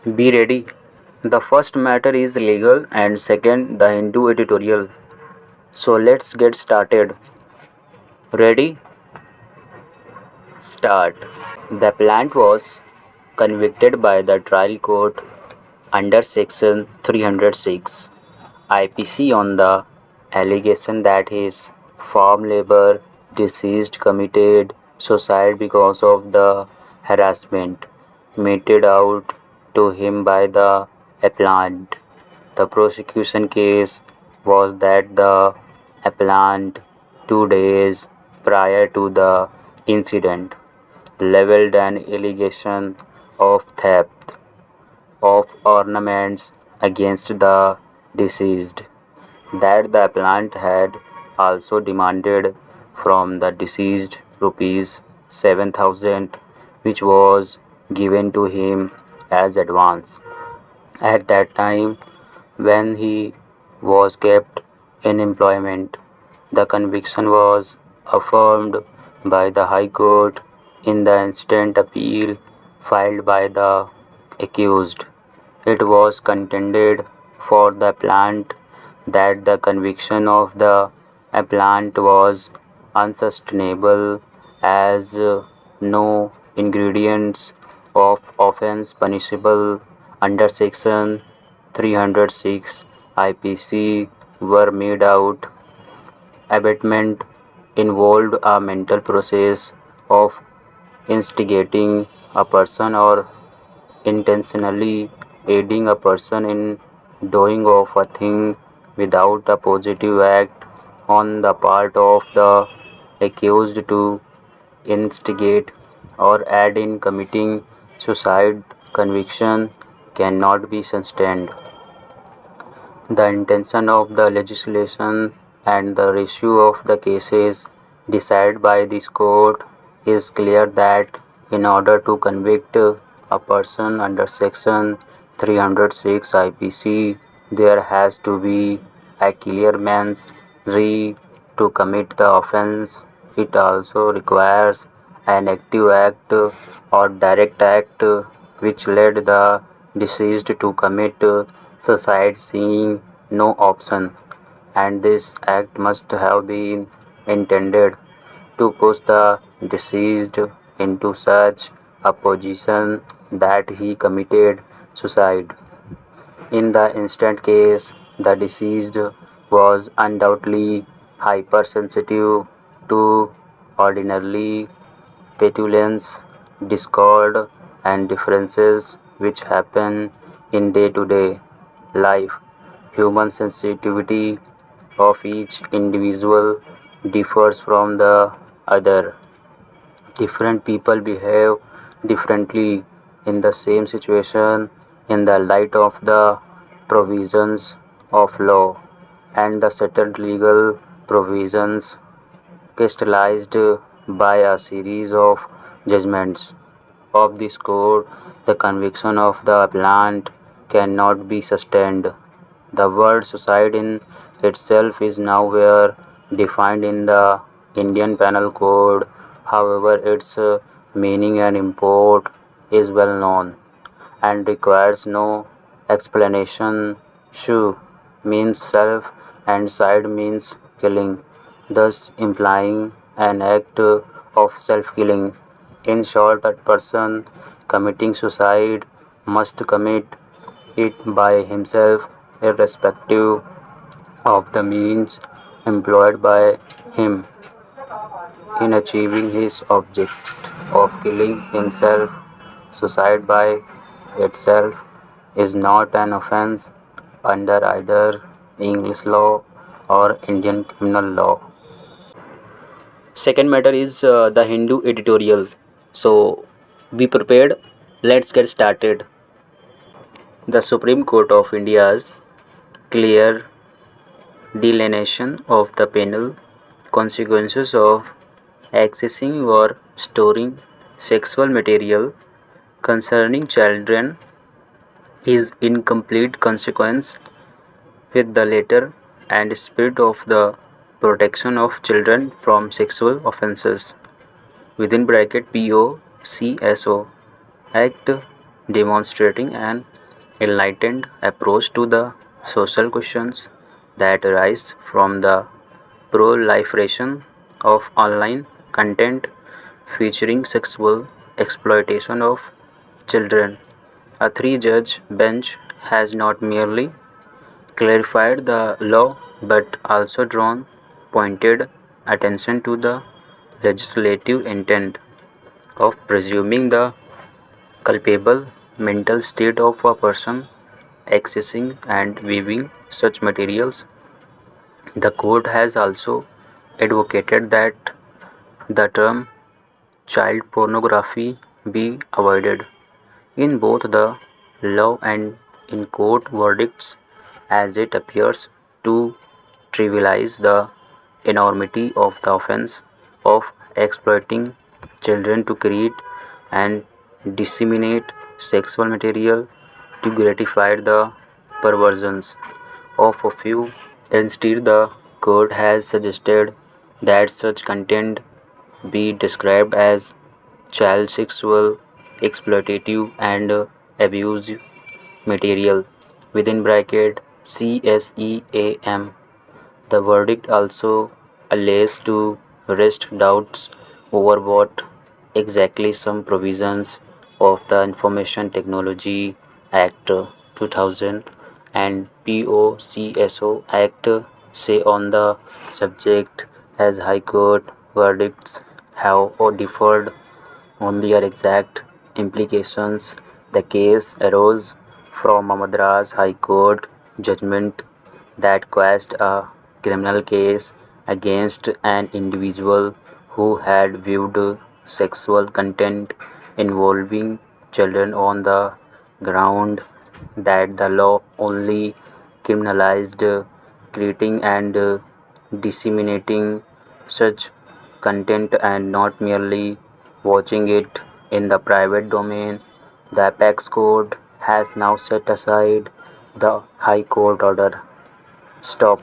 Be ready. The first matter is legal and second the Hindu editorial. So let's get started. Ready? Start. The plant was convicted by the trial court under section 306 IPC on the allegation that his farm labor deceased committed suicide because of the harassment meted out to him by the appellant. The prosecution case was that the appellant, 2 days prior to the incident, leveled an allegation of theft of ornaments against the deceased, that the appellant had also demanded from the deceased rupees 7,000, which was given to him as advance at that time when he was kept in employment. The conviction was affirmed by the High Court in the instant appeal filed by the accused. It was contended for the appellant that the conviction of the appellant was unsustainable as no ingredients of offence punishable under section 306 IPC were made out. Abatement involved a mental process of instigating a person or intentionally aiding a person in doing of a thing without a positive act on the part of the accused to instigate or aid in committing suicide. Conviction cannot be sustained. The intention of the legislation and the ratio of the cases decided by this court is clear that in order to convict a person under section 306 IPC, there has to be a clear mens rea to commit the offence. It also requires an active act or direct act which led the deceased to commit suicide, seeing no option, and this act must have been intended to push the deceased into such a position that he committed suicide. In the instant case, the deceased was undoubtedly hypersensitive to ordinarily petulance, discord, and differences which happen in day to day life. Human sensitivity of each individual differs from the other. Different people behave differently in the same situation in the light of the provisions of law and the settled legal provisions crystallized by a series of judgments of this court. The conviction of the appellant cannot be sustained. The word suicide in itself is nowhere defined in the Indian Penal Code. However, its meaning and import is well known and requires no explanation. Shu means self and side means killing, thus implying an act of self-killing. In short, a person committing suicide must commit it by himself, irrespective of the means employed by him in achieving his object of killing himself. Suicide by itself is not an offence under either English law or Indian criminal law. Second matter is the Hindu editorial. So be prepared. Let's get started. The Supreme Court of India's clear delineation of the penal consequences of accessing or storing sexual material concerning children is in complete consequence with the letter and spirit of the Protection of Children from Sexual Offences (POCSO) Act demonstrating an enlightened approach to the social questions that arise from the proliferation of online content featuring sexual exploitation of children. A three-judge bench has not merely clarified the law but also drawn pointed attention to the legislative intent of presuming the culpable mental state of a person accessing and viewing such materials. The court has also advocated that the term child pornography be avoided in both the law and in court verdicts, as it appears to trivialize the enormity of the offense of exploiting children to create and disseminate sexual material to gratify the perversions of a few. Instead, the court has suggested that such content be described as child sexual, exploitative, and abusive material within bracket CSEAM. The verdict also alleged to rest doubts over what exactly some provisions of the Information Technology Act 2000 and POCSO Act say on the subject, as High Court verdicts have differed on their exact implications. The case arose from a Madras High Court judgment that quashed a criminal case against an individual who had viewed sexual content involving children on the ground that the law only criminalized creating and disseminating such content and not merely watching it in the private domain. The Apex Court has now set aside the High Court order. Stop.